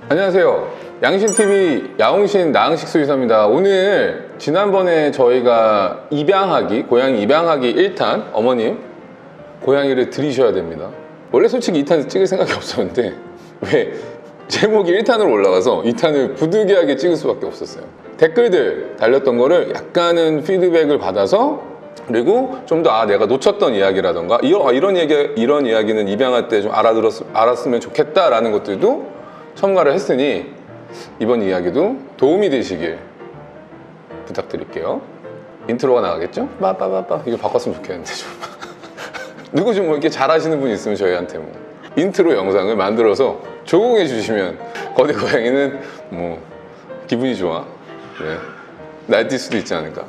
안녕하세요. 양신TV 야옹신 나흥식 수의사입니다. 오늘 지난번에 저희가 입양하기, 고양이 입양하기 1탄 어머님 고양이를 들이셔야 됩니다. 원래 솔직히 2탄 찍을 생각이 없었는데 왜 제목이 1탄으로 올라가서 2탄을 부득이하게 찍을 수밖에 없었어요. 댓글들 달렸던 거를 약간은 피드백을 받아서, 그리고 좀 더 내가 놓쳤던 이야기라던가 이런 이야기는 입양할 때 좀 알았으면 좋겠다라는 것들도 첨가를 했으니 이번 이야기도 도움이 되시길 부탁드릴게요. 인트로가 나가겠죠? 빠빠빠빠 이거 바꿨으면 좋겠는데 좀 누구 좀 뭐 이렇게 잘하시는 분 있으면 저희한테 뭐 인트로 영상을 만들어서 조공해 주시면 거대 고양이는 뭐 기분이 좋아, 네, 날뛸 수도 있지 않을까.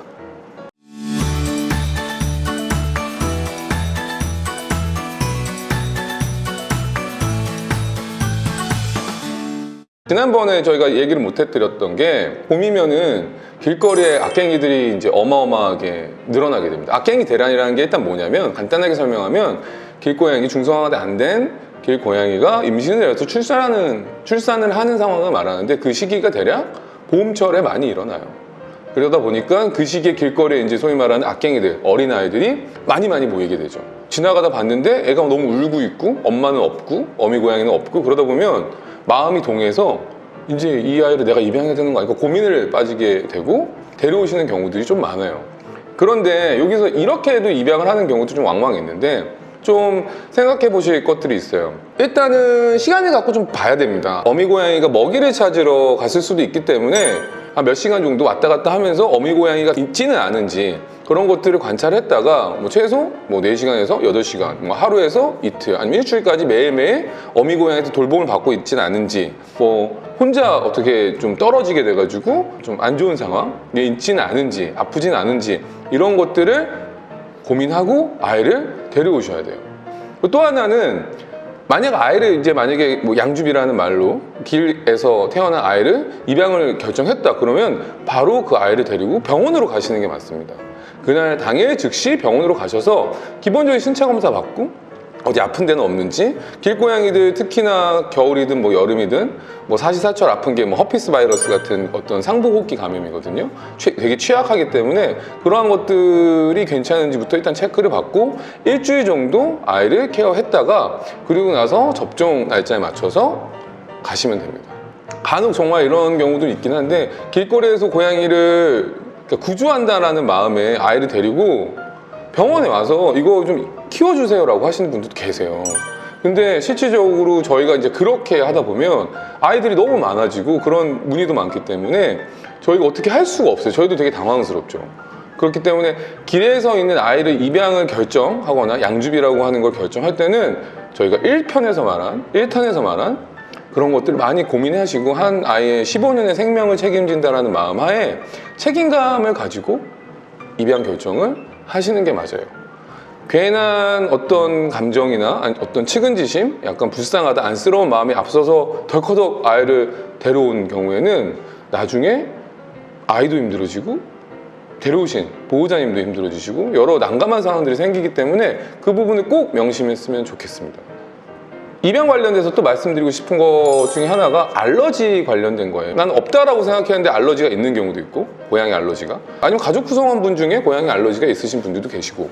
지난번에 저희가 얘기를 못 해드렸던 게, 봄이면은 길거리에 악갱이들이 이제 어마어마하게 늘어나게 됩니다. 악갱이 대란이라는 게 일단 뭐냐면, 간단하게 설명하면 길고양이, 중성화가 안 된 길고양이가 임신을 해서 출산을 하는 상황을 말하는데, 그 시기가 대략 봄철에 많이 일어나요. 그러다 보니까 그 시기에 길거리에 이제 소위 말하는 악갱이들, 어린아이들이 많이 모이게 되죠. 지나가다 봤는데 애가 너무 울고 있고 엄마는 없고 어미 고양이는 없고, 그러다 보면 마음이 동해서 이제 이 아이를 내가 입양해야 되는 거 아닐까 고민을 빠지게 되고 데려오시는 경우들이 좀 많아요. 그런데 여기서 이렇게도 입양을 하는 경우도 좀 왕왕했는데, 좀 생각해 보실 것들이 있어요. 일단은 시간을 갖고 좀 봐야 됩니다. 어미 고양이가 먹이를 찾으러 갔을 수도 있기 때문에 한 몇 시간 정도 왔다 갔다 하면서 어미 고양이가 있지는 않은지 그런 것들을 관찰했다가 뭐 최소 뭐 4시간에서 8시간, 뭐 하루에서 이틀, 아니면 일주일까지 매일매일 어미 고양이한테 돌봄을 받고 있지는 않은지, 뭐 혼자 어떻게 좀 떨어지게 돼가지고 좀 안 좋은 상황에 있지는 않은지, 아프지는 않은지, 이런 것들을 고민하고 아이를 데려오셔야 돼요. 또 하나는, 만약에 뭐 양주비라는 말로 길에서 태어난 아이를 입양을 결정했다 그러면 바로 그 아이를 데리고 병원으로 가시는 게 맞습니다. 그날 당일 즉시 병원으로 가셔서 기본적인 신체 검사 받고 어디 아픈 데는 없는지, 길고양이들 특히나 겨울이든 뭐 여름이든 뭐 사시사철 아픈 게 뭐 허피스 바이러스 같은 어떤 상부호흡기 감염이거든요. 되게 취약하기 때문에 그러한 것들이 괜찮은지부터 일단 체크를 받고 일주일 정도 아이를 케어했다가, 그리고 나서 접종 날짜에 맞춰서 가시면 됩니다. 간혹 정말 이런 경우도 있긴 한데, 길거리에서 고양이를 구조한다라는 마음에 아이를 데리고 병원에 와서 이거 좀 키워주세요 라고 하시는 분들도 계세요. 근데 실질적으로 저희가 이제 그렇게 하다 보면 아이들이 너무 많아지고 그런 문의도 많기 때문에 저희가 어떻게 할 수가 없어요. 저희도 되게 당황스럽죠. 그렇기 때문에 길에서 있는 아이를 입양을 결정하거나 양주비라고 하는 걸 결정할 때는 저희가 1탄에서 말한 그런 것들을 많이 고민하시고, 한 아이의 15년의 생명을 책임진다라는 마음 하에 책임감을 가지고 입양 결정을 하시는 게 맞아요. 괜한 어떤 감정이나 어떤 측은지심, 약간 불쌍하다, 안쓰러운 마음이 앞서서 덜커덕 아이를 데려온 경우에는 나중에 아이도 힘들어지고 데려오신 보호자님도 힘들어지시고 여러 난감한 상황들이 생기기 때문에 그 부분을 꼭 명심했으면 좋겠습니다. 입양 관련돼서 또 말씀드리고 싶은 것 중에 하나가 알러지 관련된 거예요. 난 없다라고 생각했는데 알러지가 있는 경우도 있고, 고양이 알러지가, 아니면 가족 구성원 중에 고양이 알러지가 있으신 분들도 계시고,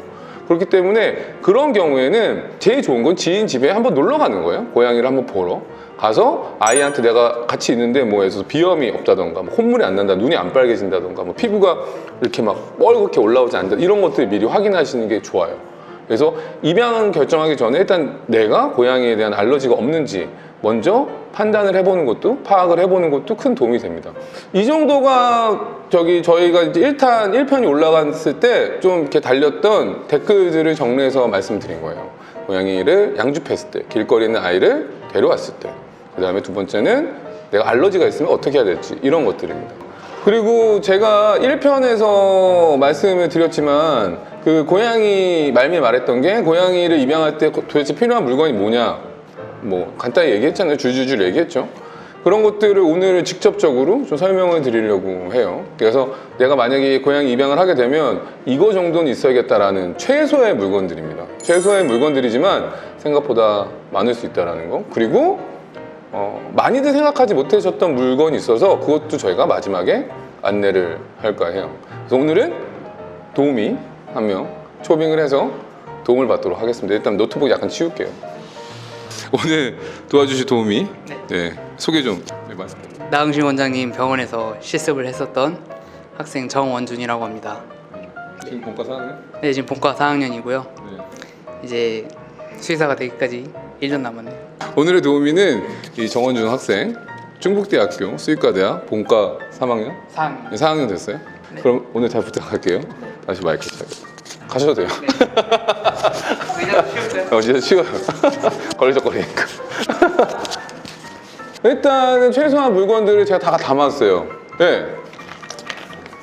그렇기 때문에 그런 경우에는 제일 좋은 건 지인 집에 한번 놀러 가는 거예요. 고양이를 한번 보러 가서 아이한테 내가 같이 있는데 뭐 해서 비염이 없다던가, 뭐 콧물이 안 난다, 눈이 안 빨개진다던가, 뭐 피부가 이렇게 막 뻘겋게 올라오지 않는다, 이런 것들을 미리 확인하시는 게 좋아요. 그래서 입양 결정하기 전에 일단 내가 고양이에 대한 알러지가 없는지 먼저 판단을 해보는 것도, 파악을 해보는 것도 큰 도움이 됩니다. 이 정도가 저희가 이제 1편이 올라갔을 때 좀 이렇게 달렸던 댓글들을 정리해서 말씀드린 거예요. 고양이를 양주했을 때, 길거리에 있는 아이를 데려왔을 때, 그 다음에 두 번째는 내가 알러지가 있으면 어떻게 해야 될지, 이런 것들입니다. 그리고 제가 1편에서 말씀을 드렸지만 그 고양이 말미에 말했던 게, 고양이를 입양할 때 도대체 필요한 물건이 뭐냐, 뭐 간단히 얘기했잖아요. 줄줄줄 얘기했죠. 그런 것들을 오늘 직접적으로 좀 설명을 드리려고 해요. 그래서 내가 만약에 고양이 입양을 하게 되면 이거 정도는 있어야겠다라는 최소의 물건들입니다. 최소의 물건들이지만 생각보다 많을 수 있다는 거. 그리고 많이들 생각하지 못하셨던 물건이 있어서 그것도 저희가 마지막에 안내를 할까 해요. 그래서 오늘은 도우미 한 명 초빙을 해서 도움을 받도록 하겠습니다. 일단 노트북 약간 치울게요. 오늘 도와주실 도우미 소개 좀 해주세요. 나흥신 원장님 병원에서 실습을 했었던 학생 정원준이라고 합니다. 지금 본과 4학년? 네, 지금 본과 4학년이고요. 네. 이제 수의사가 되기까지 1년 남았네요. 오늘의 도우미는 이 정원준 학생, 충북대학교 수의과대학 본과 3학년? 4학년. 4학년 됐어요? 네. 그럼 오늘 잘 부탁할게요. 다시 마이크 시작. 가셔도 돼요. 의자도 치웠어요? 진짜 쉬워요. 걸리적거리니까. 일단은 최소한 물건들을 제가 다 담았어요. 네.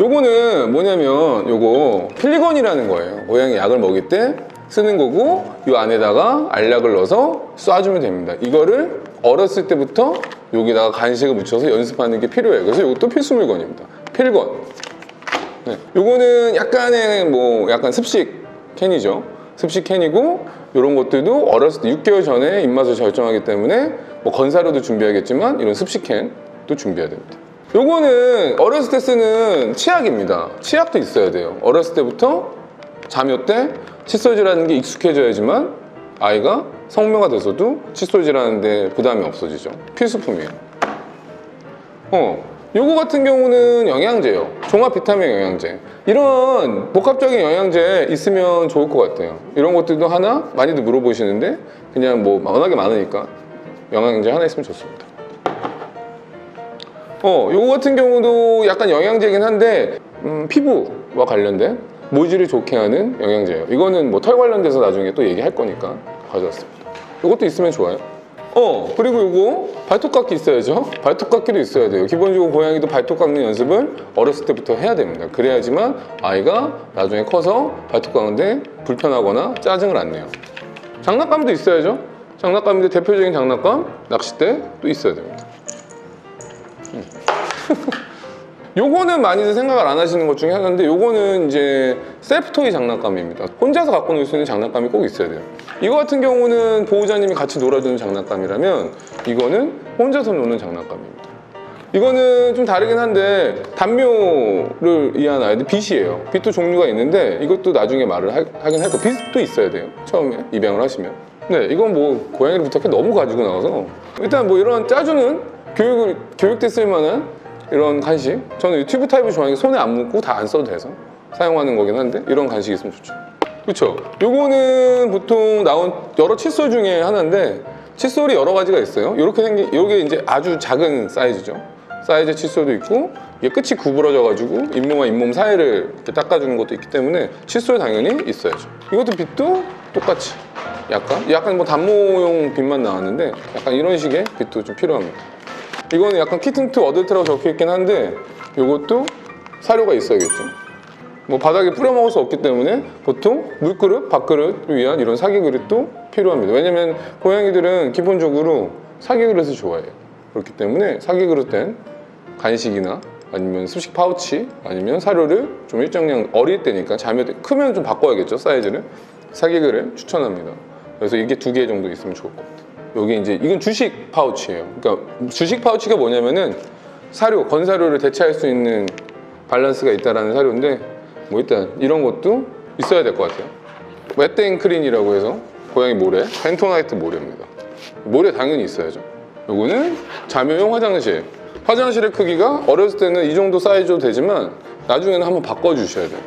요거는 뭐냐면 요거 필리건이라는 거예요. 고양이 약을 먹일 때 쓰는 거고 요 안에다가 알약을 넣어서 쏴주면 됩니다. 이거를 어렸을 때부터 여기다가 간식을 묻혀서 연습하는 게 필요해요. 그래서 이것도 필수 물건입니다. 필건. 네. 요거는 약간의 약간 습식 캔이죠. 습식 캔이고 이런 것들도 어렸을 때 6개월 전에 입맛을 결정하기 때문에 건사료도 준비하겠지만 이런 습식 캔도 준비해야 됩니다. 요거는 어렸을 때 쓰는 치약입니다. 치약도 있어야 돼요. 어렸을 때부터 자묘 때 칫솔질하는 게 익숙해져야지만 아이가 성묘가 돼서도 칫솔질하는데 부담이 없어지죠. 필수품이에요. 요거 같은 경우는 영양제예요. 종합 비타민 영양제. 이런 복합적인 영양제 있으면 좋을 것 같아요. 이런 것들도 하나 많이들 물어보시는데 그냥 워낙에 많으니까 영양제 하나 있으면 좋습니다. 요거 같은 경우도 약간 영양제이긴 한데 피부와 관련된 모질을 좋게 하는 영양제예요. 이거는 털 관련돼서 나중에 또 얘기할 거니까 가져왔습니다. 이것도 있으면 좋아요. 그리고 이거 발톱 깎기 있어야죠. 발톱 깎기도 있어야 돼요. 기본적으로 고양이도 발톱 깎는 연습을 어렸을 때부터 해야 됩니다. 그래야지만 아이가 나중에 커서 발톱 깎는데 불편하거나 짜증을 안 내요. 장난감도 있어야죠. 장난감인데 대표적인 장난감 낚싯대도 있어야 됩니다. 요거는 많이들 생각을 안 하시는 것 중에 하나인데 요거는 이제 셀프토이 장난감입니다. 혼자서 갖고 놀 수 있는 장난감이 꼭 있어야 돼요. 이거 같은 경우는 보호자님이 같이 놀아주는 장난감이라면 이거는 혼자서 노는 장난감입니다. 이거는 좀 다르긴 한데 단묘를 위한 아이들 빗이에요. 빗도 종류가 있는데 이것도 나중에 말을 하긴 할 거예요. 빗도 있어야 돼요. 처음에 입양을 하시면. 네, 이건 고양이를 부탁해 너무 가지고 나가서 일단 이런 짜주는 교육 때 쓸만한 이런 간식, 저는 이 튜브 타입을 좋아하니까 손에 안 묻고 다 안 써도 돼서 사용하는 거긴 한데 이런 간식이 있으면 좋죠. 그렇죠? 요거는 보통 나온 여러 칫솔 중에 하나인데 칫솔이 여러 가지가 있어요. 이렇게 생긴 요게 이제 아주 작은 사이즈죠. 사이즈 칫솔도 있고 이게 끝이 구부러져 가지고 잇몸과 잇몸 사이를 이렇게 닦아주는 것도 있기 때문에 칫솔 당연히 있어야죠. 이것도 빗도 똑같이 약간 단모용 빗만 나왔는데 약간 이런 식의 빗도 좀 필요합니다. 이거는 약간 키튼 투 어덜트라고 적혀있긴 한데 이것도 사료가 있어야겠죠. 바닥에 뿌려 먹을 수 없기 때문에 보통 물그릇, 밥그릇을 위한 이런 사기 그릇도 필요합니다. 왜냐면 고양이들은 기본적으로 사기 그릇을 좋아해요. 그렇기 때문에 사기 그릇된 간식이나 아니면 습식 파우치 아니면 사료를 좀 일정량 어릴 때니까 자녀 때 크면 좀 바꿔야겠죠, 사이즈를. 사기 그릇 추천합니다. 그래서 이게 2개 정도 있으면 좋을 것 같아요. 여기 이제 이건 주식 파우치예요. 그러니까 주식 파우치가 뭐냐면은 사료, 건사료를 대체할 수 있는 밸런스가 있다라는 사료인데 일단 이런 것도 있어야 될 것 같아요. 웨땡크린이라고 해서 고양이 모래, 펜토나이트 모래입니다. 모래 당연히 있어야죠. 요거는 자묘용 화장실. 화장실의 크기가 어렸을 때는 이 정도 사이즈도 되지만 나중에는 한번 바꿔주셔야 돼요.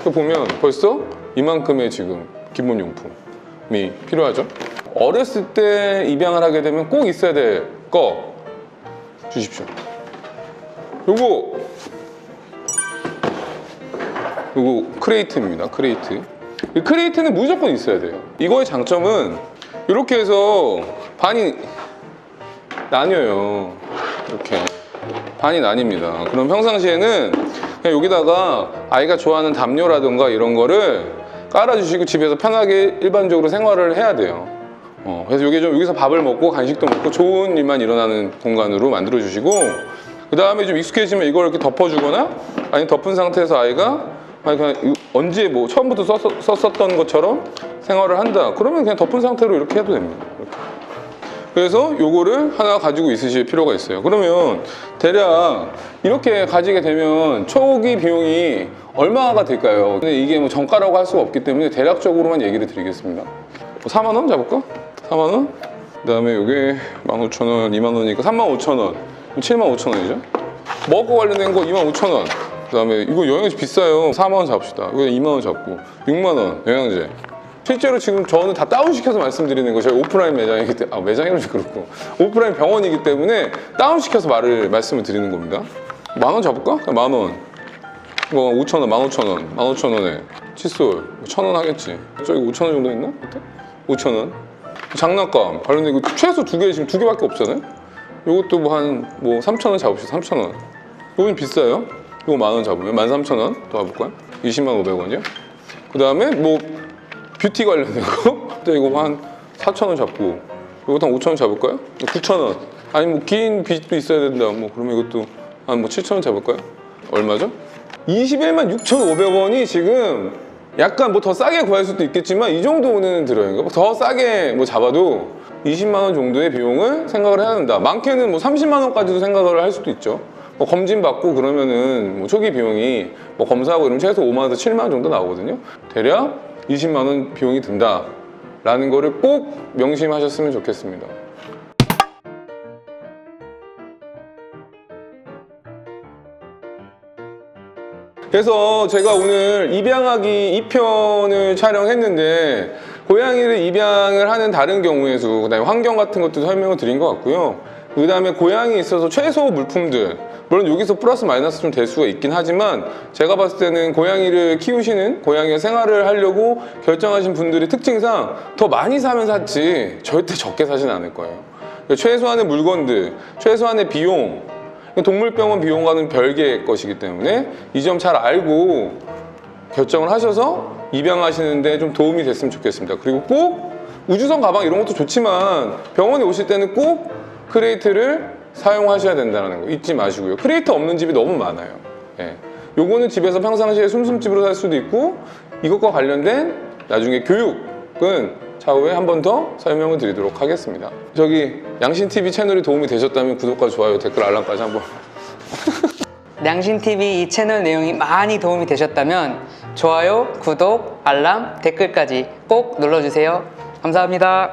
보면 벌써 이만큼의 지금 기본 용품이 필요하죠. 어렸을 때 입양을 하게 되면 꼭 있어야 될 거 주십시오. 요거 크레이트입니다. 크레이트. 이 크레이트는 무조건 있어야 돼요. 이거의 장점은 이렇게 해서 반이 나뉘어요. 이렇게 반이 나뉩니다. 그럼 평상시에는 그냥 여기다가 아이가 좋아하는 담요라든가 이런 거를 깔아주시고 집에서 편하게 일반적으로 생활을 해야 돼요. 그래서 이게 좀 여기서 밥을 먹고 간식도 먹고 좋은 일만 일어나는 공간으로 만들어 주시고 그 다음에 좀 익숙해지면 이걸 이렇게 덮어주거나 아니면 덮은 상태에서 아이가 그냥 언제 처음부터 썼었던 것처럼 생활을 한다. 그러면 그냥 덮은 상태로 이렇게 해도 됩니다. 이렇게. 그래서 요거를 하나 가지고 있으실 필요가 있어요. 그러면 대략 이렇게 가지게 되면 초기 비용이 얼마가 될까요? 근데 이게 뭐 정가라고 할 수가 없기 때문에 대략적으로만 얘기를 드리겠습니다. 4만 원 잡을까? 4만 원? 그다음에 요게 15,000원, 2만 원이니까 35,000원. 75,000원이죠. 먹을 거 관련된 거 25,000원. 그다음에 이거 영양제 비싸요. 4만 원 잡읍시다. 이거 2만 원 잡고 6만 원 영양제. 실제로 지금 저는 다 다운시켜서 말씀드리는 거, 저희 오프라인 매장이기 때문에, 매장이라서 그렇고 오프라인 병원이기 때문에 다운시켜서 말씀을 드리는 겁니다. 10,000원 잡을까? 10,000원. 뭐 5,000원, 15,000원, 15,000원에 칫솔 1,000원 하겠지. 저기 5,000원 정도 했나? 5,000원. 장난감 관련된 거 최소 2개, 지금 2개밖에 없잖아요. 요것도 뭐 한 3,000원 잡읍시다. 3,000원. 요건 비싸요. 요거 10,000원 잡으면 13,000원 더 가볼까요? 20만 500원이요. 그 다음에 뭐 뷰티 관련된 거? 또 이거 한 4,000원 잡고 이것도 한 5,000원 잡을까요? 9,000원. 아니 뭐 긴 빗도 있어야 된다. 뭐 그러면 이것도 한 뭐 7,000원 잡을까요? 얼마죠? 21만 6,500원이 지금 약간 뭐 더 싸게 구할 수도 있겠지만 이 정도는 들어요. 그러니까 더 싸게 뭐 잡아도 20만 원 정도의 비용을 생각을 해야 된다. 많게는 뭐 30만 원까지도 생각을 할 수도 있죠. 뭐 검진 받고 그러면은 뭐 초기 비용이 뭐 검사하고 이러면 최소 5만 원에서 7만 원 정도 나오거든요. 대략 20만 원 비용이 든다라는 거를 꼭 명심하셨으면 좋겠습니다. 그래서 제가 오늘 입양하기 2편을 촬영했는데 고양이를 입양을 하는 다른 경우의 수, 그다음에 환경 같은 것도 설명을 드린 것 같고요. 그 다음에 고양이에 있어서 최소 물품들, 물론 여기서 플러스 마이너스 좀 될 수가 있긴 하지만 제가 봤을 때는 고양이를 키우시는, 고양이가 생활을 하려고 결정하신 분들의 특징상 더 많이 사면 샀지 절대 적게 사진 않을 거예요. 최소한의 물건들, 최소한의 비용, 동물병원 비용과는 별개의 것이기 때문에 이 점 잘 알고 결정을 하셔서 입양하시는데 좀 도움이 됐으면 좋겠습니다. 그리고 꼭 우주선 가방 이런 것도 좋지만 병원에 오실 때는 꼭 크레이트를 사용하셔야 된다는 거 잊지 마시고요. 크레이트 없는 집이 너무 많아요. 예. 요거는 집에서 평상시에 숨숨집으로 살 수도 있고 이것과 관련된 나중에 교육은 차후에 한 번 더 설명을 드리도록 하겠습니다. 저기 양신TV 채널이 도움이 되셨다면 구독과 좋아요, 댓글, 알람까지 한번. 냥신TV 이 채널 내용이 많이 도움이 되셨다면 좋아요, 구독, 알람, 댓글까지 꼭 눌러주세요. 감사합니다.